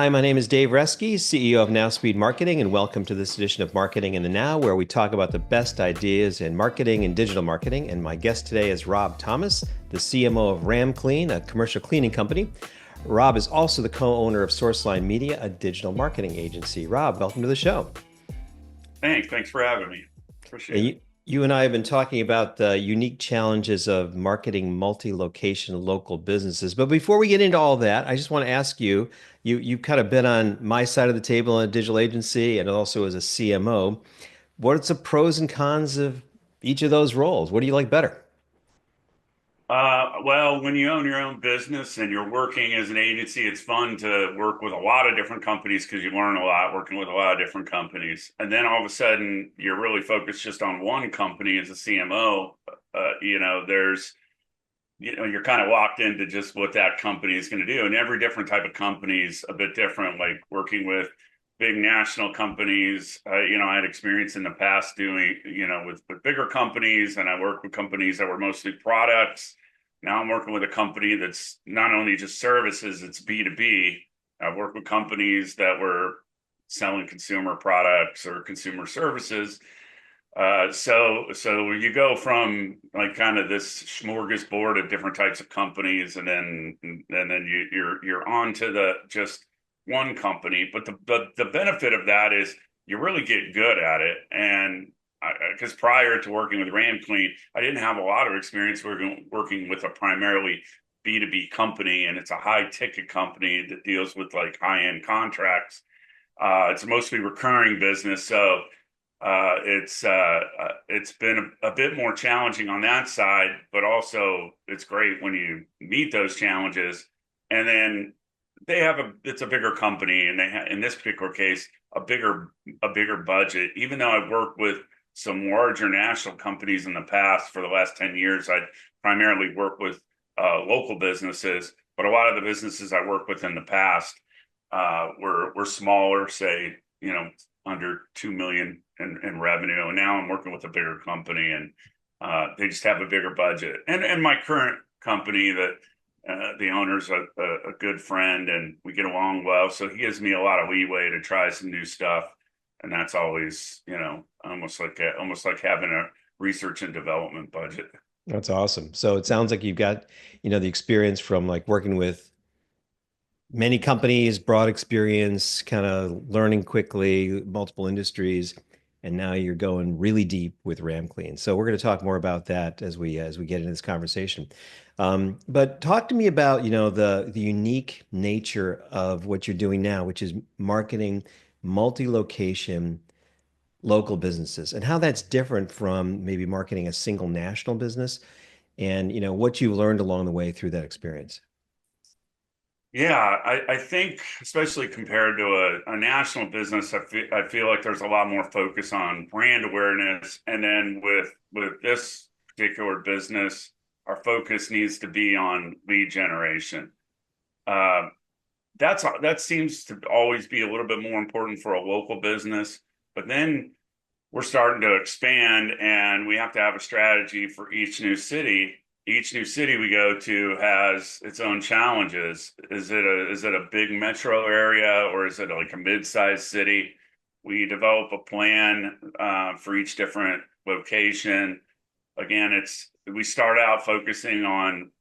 Hi, my name is Dave Reske, CEO of Now Speed Marketing, and welcome to this edition of Marketing in the Now, where we talk about the best ideas in marketing and digital marketing. And my guest today is Rob Thomas, the CMO of RamClean, a commercial cleaning company. Rob is also the co-owner of Sourceline Media, a digital marketing agency. Rob, welcome to the show. Thanks for having me. And Appreciate it. you and I have been talking about the unique challenges of marketing multi-location local businesses. But before we get into all that, I just want to ask you, you've kind of been on my side of the table in a digital agency and also as a CMO. What's the pros and cons of each of those roles? What do you like better? Well, when you own your own business and you're working as an agency, it's fun to work with a lot of different companies because you learn a lot working with a lot of different companies. And then all of a sudden, you're really focused just on one company as a CMO. You're kind of locked into just what that company is going to do. And every different type of company is a bit different, like working with big national companies. I had experience in the past doing, with bigger companies, and I worked with companies that were mostly products. Now I'm working with a company that's not only just services, it's B2B. I've worked with companies that were selling consumer products or consumer services. So you go from like kind of this smorgasbord of different types of companies, and then you're on to the just one company. But the benefit of that is you really get good at it. And because prior to working with RamClean, I didn't have a lot of experience working with a primarily B2B company, and it's a high ticket company that deals with like high end contracts. It's mostly recurring business, so it's been a bit more challenging on that side, but also it's great when you meet those challenges. And then it's a bigger company, and they in this particular case a bigger budget. Even though I've worked with some larger national companies in the past, for the last 10 years, I primarily work with local businesses, but a lot of the businesses I worked with in the past were smaller, say, under 2 million in revenue. And now I'm working with a bigger company, and they just have a bigger budget. And my current company, that the owner's a good friend, and we get along well. So he gives me a lot of leeway to try some new stuff. And that's always, almost like having a research and development budget. That's awesome. So it sounds like you've got, the experience from like working with many companies, broad experience, kind of learning quickly, multiple industries, and now you're going really deep with RamClean. So we're going to talk more about that as we get into this conversation. But talk to me about the unique nature of what you're doing now, which is marketing multi-location local businesses, and how that's different from maybe marketing a single national business, and what you learned along the way through that experience. Yeah, I think especially compared to a national business, I feel like there's a lot more focus on brand awareness. And then with this particular business, our focus needs to be on lead generation. Uh, that seems to always be a little bit more important for a local business. But then we're starting to expand, and we have to have a strategy for each new city we go to has its own challenges. Is it a big metro area, or is it like a mid-sized city? We develop a plan for each different location. Again, we start out focusing on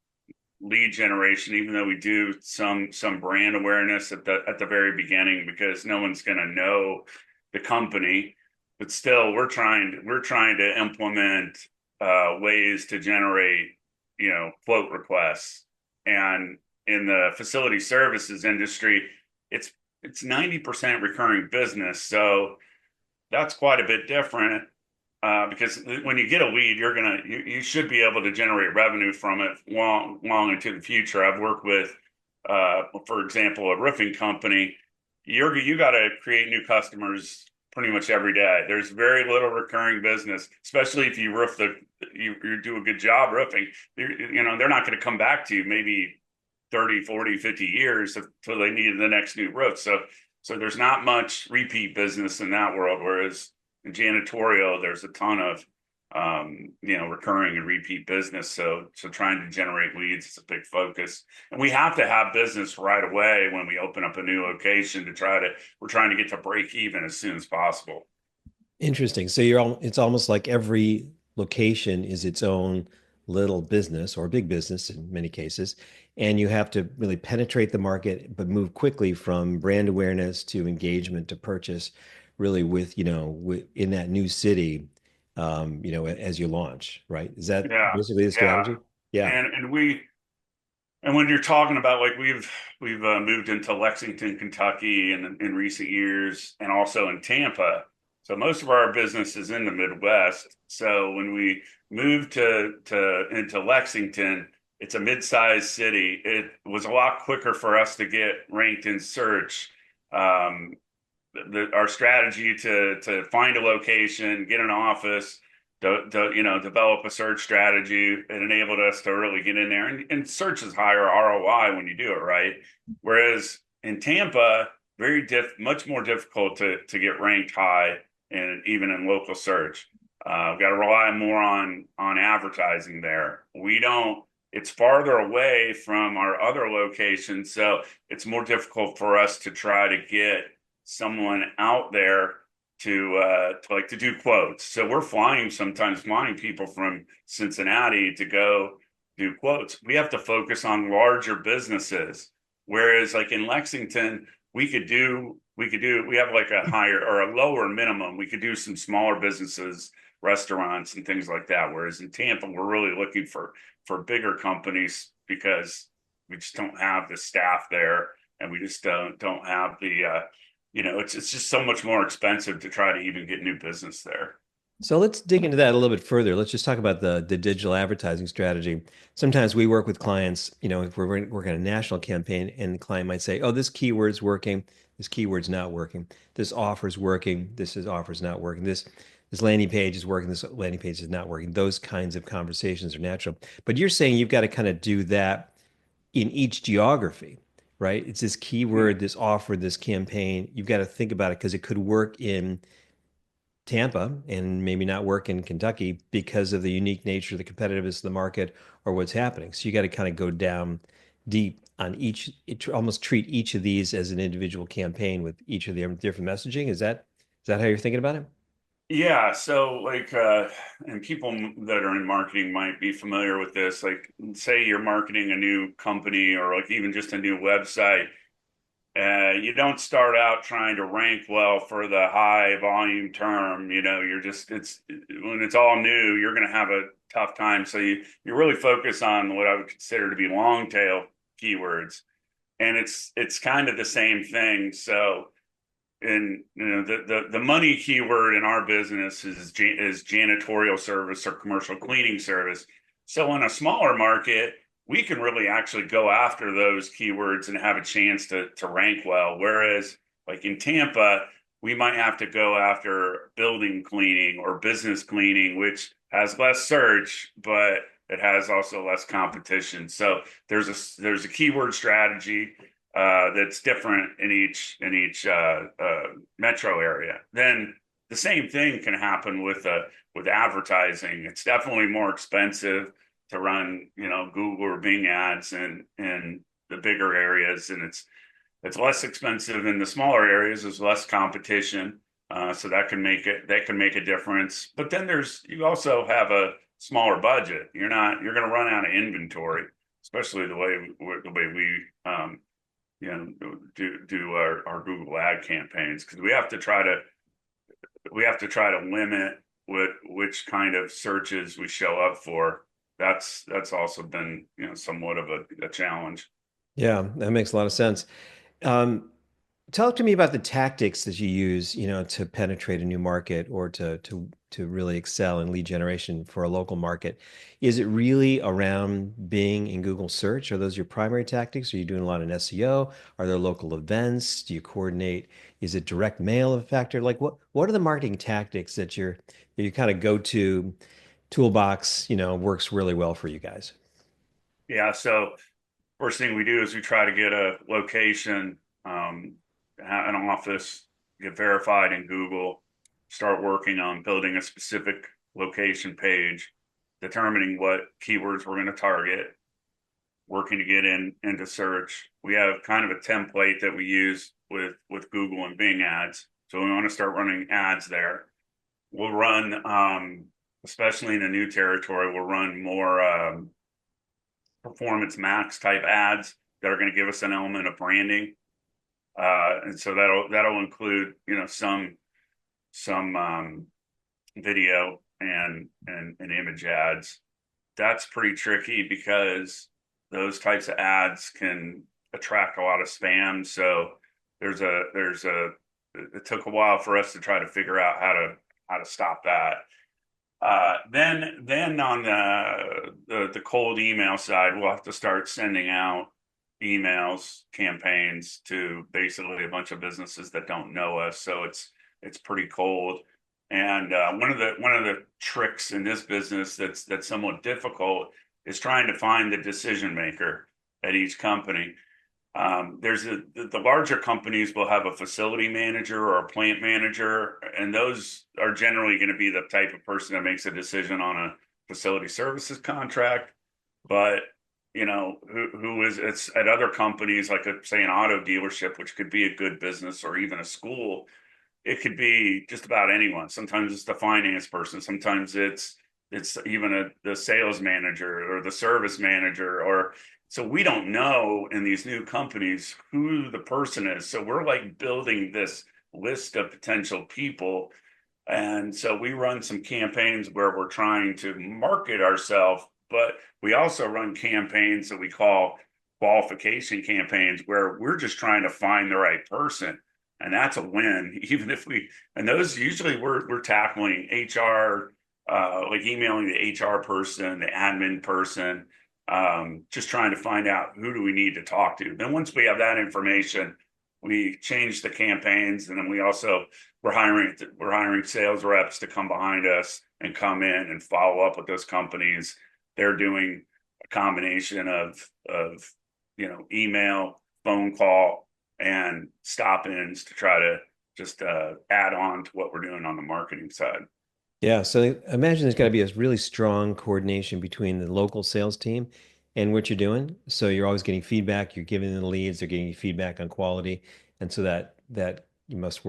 lead generation, even though we do some brand awareness at the very beginning, because no one's going to know the company. But still, we're trying to implement ways to generate, quote requests. And in the facility services industry, it's it's 90% recurring business. So that's quite a bit different, because when you get a lead, you should be able to generate revenue from it long into the future. I've worked with, for example, a roofing company. You got to create new customers pretty much every day. There's very little recurring business, especially if you do a good job roofing. They're not going to come back to you maybe 30, 40, 50 years until they need the next new roof. So there's not much repeat business in that world. Whereas in janitorial, there's a ton of recurring and repeat business. So trying to generate leads is a big focus. And we have to have business right away when we open up a new location we're trying to get to break even as soon as possible. Interesting. So it's almost like every location is its own little business or big business in many cases. And you have to really penetrate the market, but move quickly from brand awareness to engagement to purchase, really in that new city, as you launch, right? Is that Yeah, basically the yeah. strategy? Yeah. And when you're talking about like we've moved into Lexington, Kentucky in recent years, and also in Tampa. So most of our business is in the Midwest. So when we moved to into Lexington, it's a mid-sized city. It was a lot quicker for us to get ranked in search. Um, our strategy to find a location, get an office, develop a search strategy. It enabled us to really get in there, and search is higher ROI when you do it right. Whereas in Tampa, much more difficult to get ranked high, and even in local search. We've got to rely more on advertising there. We don't. It's farther away from our other locations, so it's more difficult for us to try to get someone out there to do quotes. So we're sometimes flying people from Cincinnati to go do quotes. We have to focus on larger businesses. Whereas like in Lexington, we have like a higher or a lower minimum. We could do some smaller businesses, restaurants and things like that. Whereas in Tampa, we're really looking for bigger companies because we just don't have the staff there, and we just don't have it's just so much more expensive to try to even get new business there. So let's dig into that a little bit further. Let's just talk about the digital advertising strategy. Sometimes we work with clients, if we're working on a national campaign, and the client might say, "Oh, this keyword's working, this keyword's not working, this offer's working, offer's not working, this landing page is working, this landing page is not working." Those kinds of conversations are natural. But you're saying you've got to kind of do that in each geography, right? It's this keyword, this offer, this campaign. You've got to think about it because it could work in Tampa and maybe not work in Kentucky because of the unique nature, the competitiveness of the market, or what's happening. So you got to kind of go down deep on almost treat each of these as an individual campaign with each of the different messaging. Is that how you're thinking about it? Yeah, so and people that are in marketing might be familiar with this. Like, say you're marketing a new company or like even just a new website. You don't start out trying to rank well for the high volume term. It's when it's all new, you're going to have a tough time. So you really focus on what I would consider to be long tail keywords, and it's kind of the same thing. So and the money keyword in our business is janitorial service or commercial cleaning service. So in a smaller market, we can really actually go after those keywords and have a chance to rank well. Whereas like in Tampa, we might have to go after building cleaning or business cleaning, which has less search, but it has also less competition. So there's a keyword strategy that's different in each metro area. Then the same thing can happen with advertising. It's definitely more expensive to run, Google or Bing ads in the bigger areas, and it's less expensive in the smaller areas. There's less competition, so that can make a difference. But then you also have a smaller budget. You're going to run out of inventory, especially the way we do our Google ad campaigns, because we have to try to limit which kind of searches we show up for. That's also been somewhat of a challenge. Yeah, that makes a lot of sense. Um, Talk to me about the tactics that you use, to penetrate a new market or to really excel in lead generation for a local market. Is it really around Bing and Google search? Are those your primary tactics? Are you doing a lot in SEO? Are there local events? Do you coordinate? Is it direct mail a factor? Like what are the marketing tactics that you kind of go to toolbox, works really well for you guys? Yeah, so first thing we do is we try to get a location, an office, get verified in Google, start working on building a specific location page, determining what keywords we're going to target, working to get into search. We have kind of a template that we use with Google and Bing ads. So we want to start running ads there. We'll run, especially in a new territory, we'll run more performance max type ads that are going to give us an element of branding. And so that'll include, some video and image ads. That's pretty tricky because those types of ads can attract a lot of spam. So it took a while for us to try to figure out how to stop that. Then on the cold email side, we'll have to start sending out emails campaigns to basically a bunch of businesses that don't know us. So it's pretty cold. And one of the tricks in this business that's somewhat difficult is trying to find the decision maker at each company. The larger companies will have a facility manager or a plant manager, and those are generally going to be the type of person that makes a decision on a facility services contract. But who is it's at other companies like say an auto dealership, which could be a good business, or even a school. It could be just about anyone. Sometimes it's the finance person. Sometimes it's even the sales manager or the service manager. Or so we don't know in these new companies who the person is. So we're like building this list of potential people. And so we run some campaigns where we're trying to market ourselves, but we also run campaigns that we call qualification campaigns where we're just trying to find the right person. And that's a win, even if and those usually we're tackling HR, like emailing the HR person, the admin person, just trying to find out who do we need to talk to. Then once we have that information, we change the campaigns, and then we're hiring sales reps to come behind us and come in and follow up with those companies. They're doing a combination of email, phone call, and stop-ins to try to just add on to what we're doing on the marketing side. Yeah, so I imagine there's got to be a really strong coordination between the local sales team and what you're doing. So you're always getting feedback, you're giving them the leads, they're getting feedback on quality, and so that you must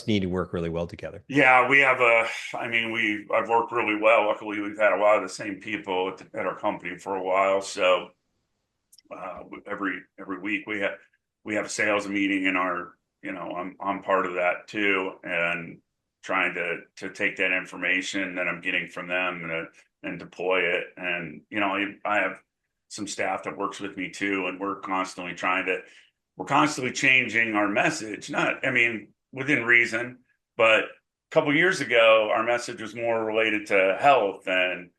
need to work really well together. Yeah, I've worked really well. Luckily, we've had a lot of the same people at our company for a while. So every week we have a sales meeting in our, I'm part of that too, and trying to take that information that I'm getting from them and deploy it. And I have some staff that works with me too, and we're constantly changing our message. Within reason, but a couple years ago, our message was more related to health and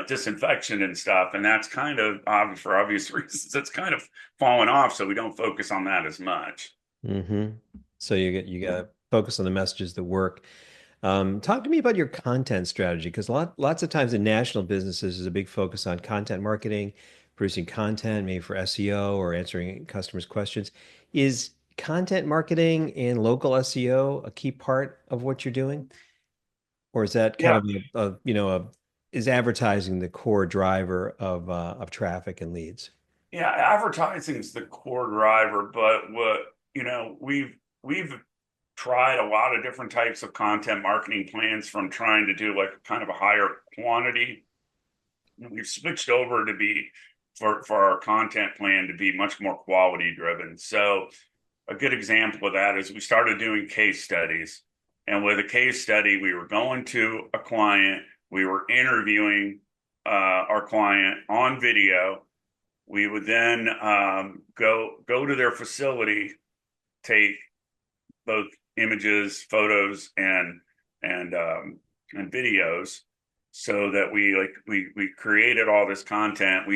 disinfection and stuff, and that's kind of for obvious reasons. It's kind of fallen off, so we don't focus on that as much. Mm-hmm. So you got to focus on the messages that work. Talk to me about your content strategy, because lots of times in national businesses, there's a big focus on content marketing, producing content, maybe for SEO or answering customers' questions. Is content marketing and local SEO a key part of what you're doing? Or is that kind Yeah, of is advertising the core driver of traffic and leads? yeah, advertising is the core driver, but we've tried a lot of different types of content marketing plans, from trying to do like kind of a higher quantity. We've switched over to be for our content plan to be much more quality driven. So a good example of that is we started doing case studies. And with a case study, we were going to a client, we were interviewing our client on video. We would then go to their facility, take both images, photos, and videos, so that we created all this content.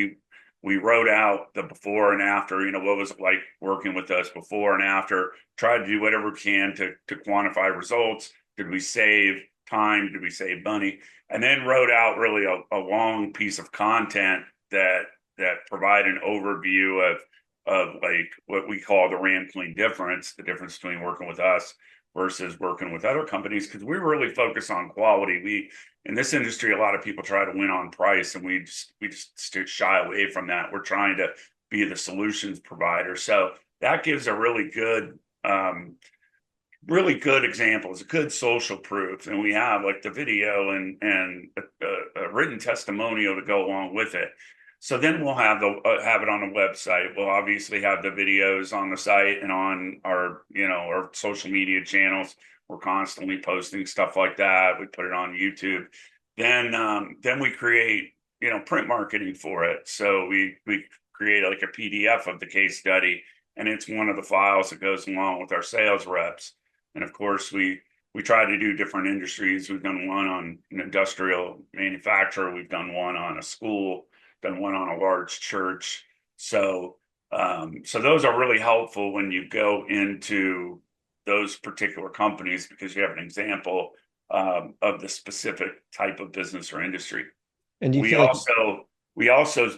We wrote out the before and after, what was it like working with us before and after, tried to do whatever we can to quantify results. Did we save time? Did we save money? And then wrote out really a long piece of content that provide an overview of like what we call the RamClean difference, the difference between working with us versus working with other companies because we really focus on quality. We in this industry, a lot of people try to win on price, and we just shy away from that. We're trying to be the solutions provider, so that gives a really good examples, good social proof, and we have like the video and a written testimonial to go along with it. So then we'll have it on the website. We'll obviously have the videos on the site and on our social media channels. We're constantly posting stuff like that. We put it on YouTube. Then we create print marketing for it. So we create like a PDF of the case study, and it's one of the files that goes along with our sales reps. And of course, we try to do different industries. We've done one on an industrial manufacturer. We've done one on a school, done one on a large church. So those are really helpful when you go into those particular companies because you have an example of the specific type of business or industry. And do you We feel like, also we also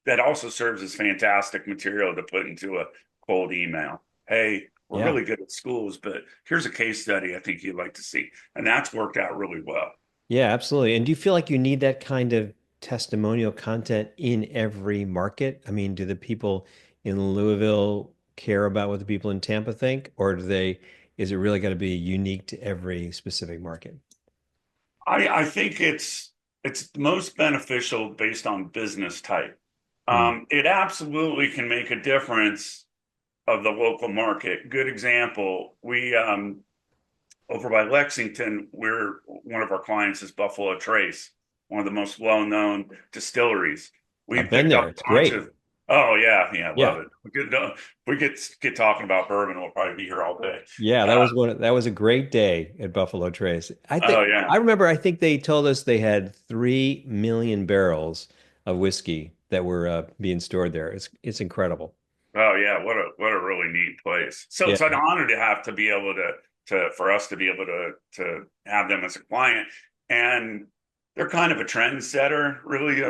that also serves as fantastic material to put into a cold email. Hey, we're yeah. really good at schools, but here's a case study I think you'd like to see. And that's worked out really well. Yeah, absolutely. And do you feel like you need that kind of testimonial content in every market? I mean, do the people in Louisville care about what the people in Tampa think, or is it really got to be unique to every specific market? I think it's most beneficial based on business type. Hmm. It absolutely can make a difference of the local market. Good example, we over by Lexington, we're one of our clients is Buffalo Trace, one of the most well-known distilleries. We I've been picked up there. It's a bunch of, great. oh yeah, love Yeah. it. We get talking about bourbon, we'll probably be here all day. Yeah, Uh, that was a great day at Buffalo Trace. oh yeah, I think they told us they had 3 million barrels of whiskey that were being stored there. It's incredible. oh yeah, what a really neat place. So Yeah. it's an honor to have to be able to for us to be able to have them as a client, and they're kind of a trendsetter, really.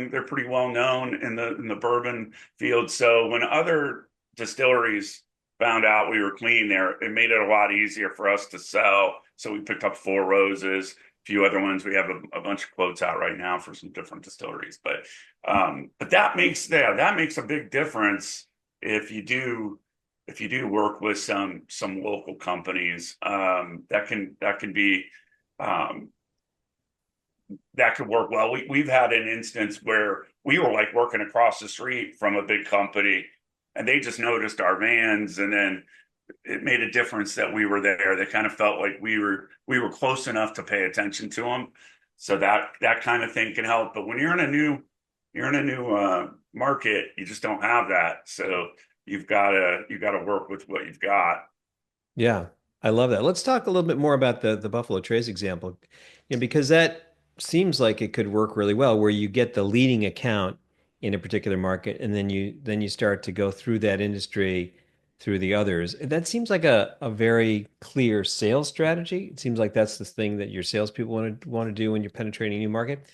They're pretty well known in the bourbon field. So when other distilleries found out we were clean there, it made it a lot easier for us to sell. So we picked up Four Roses, a few other ones. We have a bunch of quotes out right now for some different distilleries, but that makes a big difference if you do work with some local companies, that can be um, that could work well. We've had an instance where we were like working across the street from a big company, and they just noticed our vans, and then it made a difference that we were there. They kind of felt like we were close enough to pay attention to them, so that kind of thing can help. But when you're in a new market, you just don't have that. So you got to work with what you've got. Yeah, I love that. Let's talk a little bit more about the Buffalo Trace example, because that seems like it could work really well, where you get the leading account in a particular market, and then you start to go through that industry through the others. That seems like a very clear sales strategy. It seems like that's the thing that your salespeople want to do when you're penetrating a new market.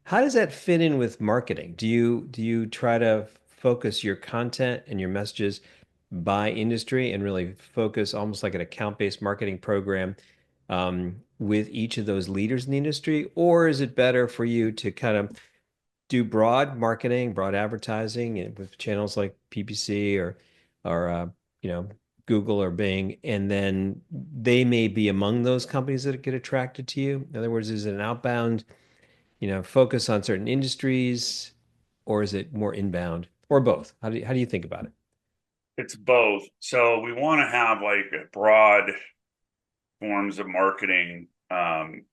How does that fit in with marketing? Do you try to focus your content and your messages by industry and really focus almost like an account-based marketing program with each of those leaders in the industry? Or is it better for you to kind of do broad marketing, broad advertising with channels like PPC or you know, Google or Bing, and then they may be among those companies that get attracted to you? In other words, is it an outbound, focus on certain industries, or is it more inbound, or both? How do you think about it? It's both. So we want to have like a broad forms of marketing,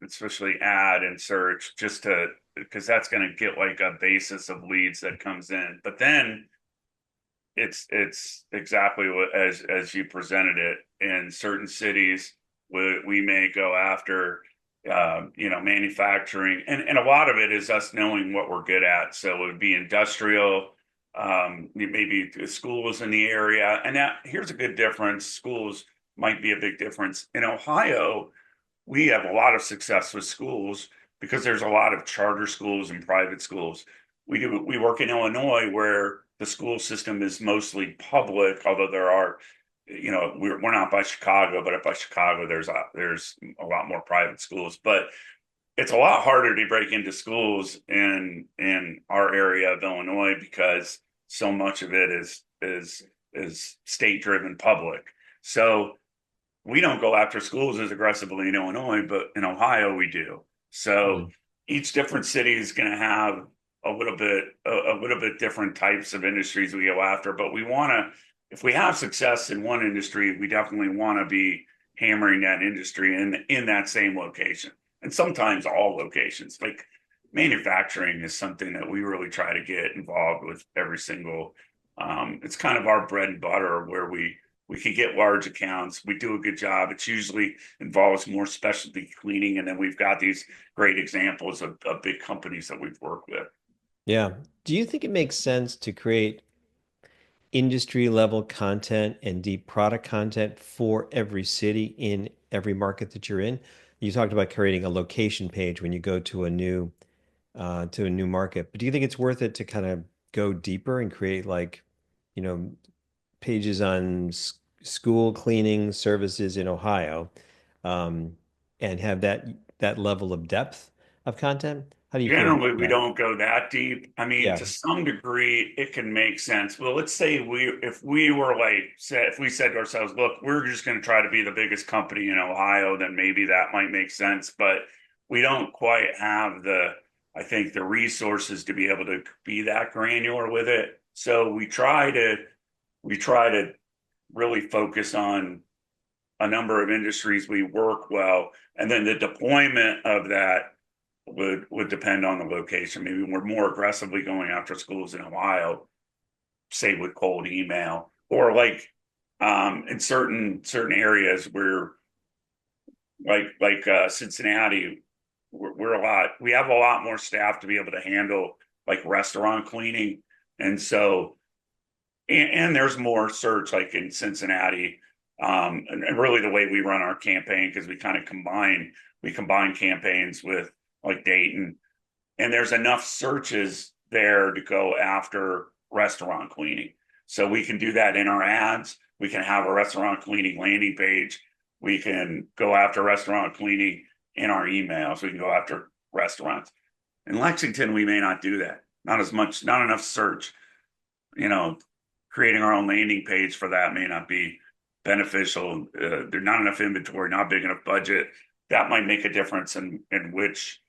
especially ad and search, just to because that's going to get like a basis of leads that comes in. But then it's exactly what as you presented it. In certain cities, we may go after manufacturing, and a lot of it is us knowing what we're good at. So it would be industrial, maybe schools in the area. And that here's a good difference. Schools might be a big difference. In Ohio, we have a lot of success with schools because there's a lot of charter schools and private schools. We work in Illinois where the school system is mostly public, although there are we're not by Chicago, but up by Chicago, there's a lot more private schools, but it's a lot harder to break into schools in our area of Illinois because so much of it is state driven public. So we don't go after schools as aggressively in Illinois, but in Ohio we do. So Hmm. each different city is going to have a little bit different types of industries we go after. But we want to, if we have success in one industry, we definitely want to be hammering that industry in that same location, and sometimes all locations. Like manufacturing is something that we really try to get involved with every single. It's kind of our bread and butter where we can get large accounts. We do a good job. It usually involves more specialty cleaning. And then we've got these great examples of big companies that we've worked with. Yeah. Do you think it makes sense to create industry level content and deep product content for every city in every market that you're in? You talked about creating a location page when you go to a new market, but do you think it's worth it to kind of go deeper and create like, you know, pages on school cleaning services in Ohio, um, and have that level of depth of content? How do you feel about Generally, we that? don't go that deep. I mean, Yeah. to some degree, it can make sense. Well, let's say if we were like, if we said to ourselves, look, we're just going to try to be the biggest company in Ohio, then maybe that might make sense. But we don't quite have I think, the resources to be able to be that granular with it. So we try to really focus on a number of industries we work well, and then the deployment of that would depend on the location. Maybe we're more aggressively going after schools in Ohio, say with cold email, or like in certain areas where like Cincinnati, we have a lot more staff to be able to handle like restaurant cleaning, and so and there's more search like in Cincinnati. And really the way we run our campaign, because we combine campaigns with like Dayton, and there's enough searches there to go after restaurant cleaning. So we can do that in our ads. We can have a restaurant cleaning landing page. We can go after restaurant cleaning in our emails. We can go after restaurants. In Lexington, we may not do that. Not as much, not enough search. You know, creating our own landing page for that may not be beneficial. There's not enough inventory, not big enough budget. That might make a difference in which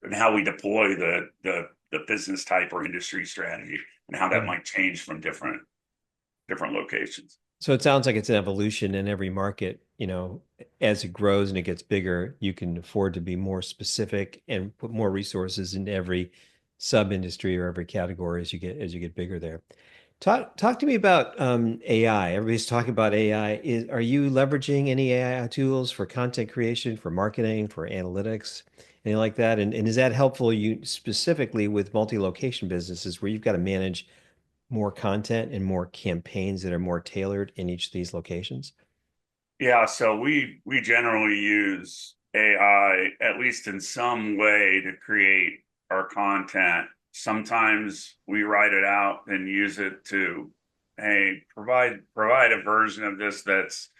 and how we deploy the business type or industry strategy, and how that Yeah. might change from different locations. So it sounds like it's an evolution in every market, as it grows and it gets bigger, you can afford to be more specific and put more resources into every sub-industry or every category as you get bigger there. Talk to me about AI. Everybody's talking about AI. Are you leveraging any AI tools for content creation, for marketing, for analytics, anything like that? And is that helpful you specifically with multi-location businesses where you've got to manage more content and more campaigns that are more tailored in each of these locations? Yeah, so we generally use AI at least in some way to create our content. Sometimes we write it out and use it to, hey, provide a version of this that's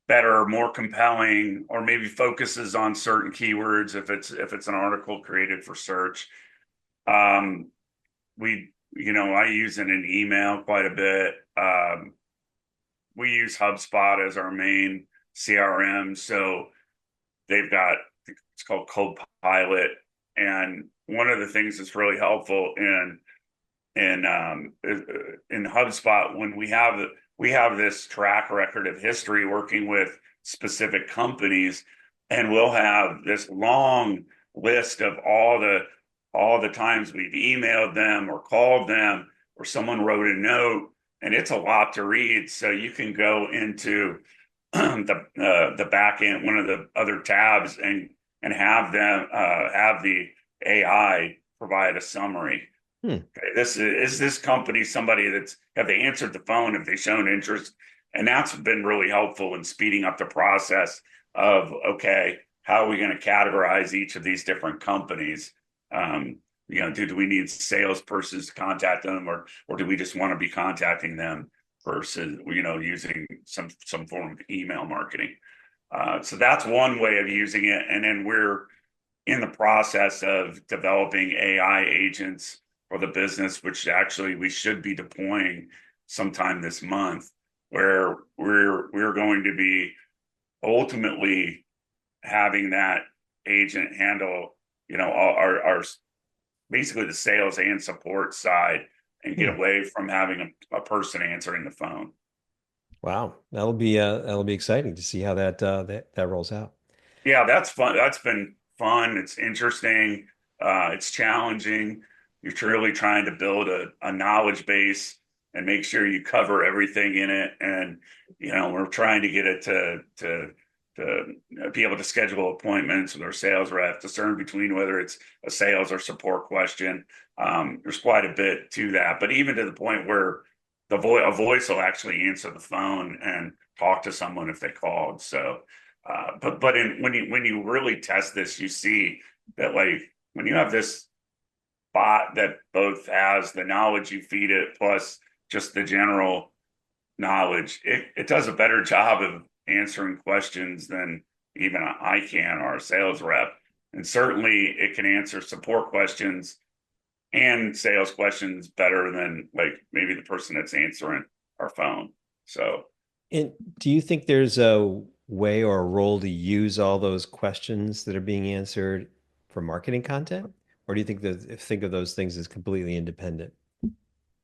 better, more compelling, or maybe focuses on certain keywords if it's an article created for search. Um, I use it in email quite a bit. We use HubSpot as our main CRM, so they've got it's called Copilot, and one of the things that's really helpful in HubSpot when we have this track record of history working with specific companies, and we'll have this long list of all the times we've emailed them or called them or someone wrote a note, and it's a lot to read. So you can go into the back end, one of the other tabs, and have the AI provide a summary. Hmm. Okay, this company somebody that's have they answered the phone? Have they shown interest? And that's been really helpful in speeding up the process of, okay, how are we going to categorize each of these different companies? Do we need salespersons to contact them, or do we just want to be contacting them? versus, using some form of email marketing. So that's one way of using it. And then we're in the process of developing AI agents for the business, which actually we should be deploying sometime this month, where we're going to be ultimately having that agent handle, our basically the sales and support side, and get away from having a person answering the phone. Wow, that'll be exciting to see how that rolls out. Yeah, that's fun. That's been fun. It's interesting. It's challenging. You're really trying to build a knowledge base and make sure you cover everything in it. And we're trying to get it to be able to schedule appointments with our sales rep, discern between whether it's a sales or support question. There's quite a bit to that, but even to the point where a voice will actually answer the phone and talk to someone if they called. So, when you really test this, you see that, like, when you have this bot that both has the knowledge you feed it plus just the general knowledge, it does a better job of answering questions than even I can, or a sales rep. And certainly it can answer support questions and sales questions better than, like, maybe the person that's answering our phone. So, And do you think there's a way or a role to use all those questions that are being answered for marketing content? Or do you think of those things as completely independent?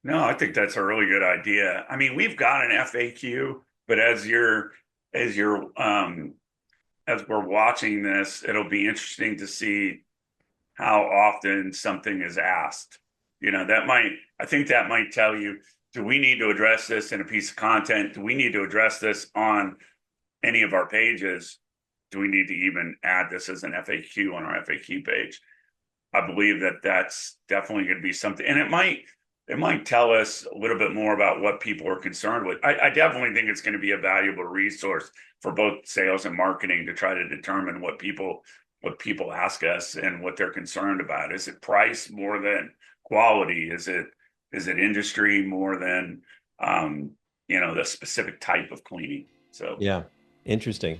no, I think that's a really good idea. I mean, we've got an FAQ, but as you're as we're watching this, it'll be interesting to see how often something is asked. I think that might tell you, do we need to address this in a piece of content? Do we need to address this on any of our pages? Do we need to even add this as an FAQ on our FAQ page? I believe that that's definitely going to be something, and it might tell us a little bit more about what people are concerned with. I definitely think it's going to be a valuable resource for both sales and marketing to try to determine what people ask us and what they're concerned about. Is it price more than quality? Is it industry more than the specific type of cleaning? So Yeah, interesting.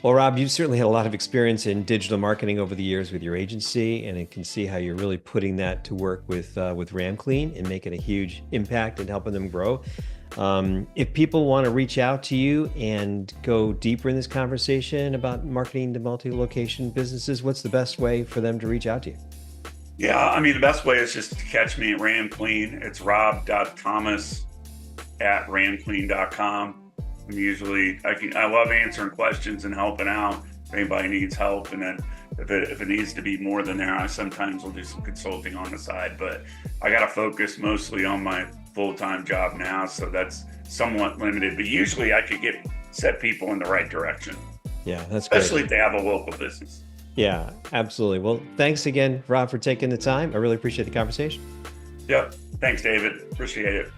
Well, Rob, you've certainly had a lot of experience in digital marketing over the years with your agency, and I can see how you're really putting that to work with RamClean and making a huge impact and helping them grow. If people want to reach out to you and go deeper in this conversation about marketing to multi-location businesses, what's the best way for them to reach out to you? yeah, I mean, the best way is just to catch me at RamClean. It's rob.thomas@ramclean.com. I love answering questions and helping out if anybody needs help. And then if it needs to be more than there, I sometimes will do some consulting on the side, but I got to focus mostly on my full-time job now. So that's somewhat limited, but usually I could set people in the right direction. Yeah, that's especially great. if they have a local business. Yeah, absolutely. Well, thanks again, Rob, for taking the time. I really appreciate the conversation. Yep. Thanks, David. Appreciate it.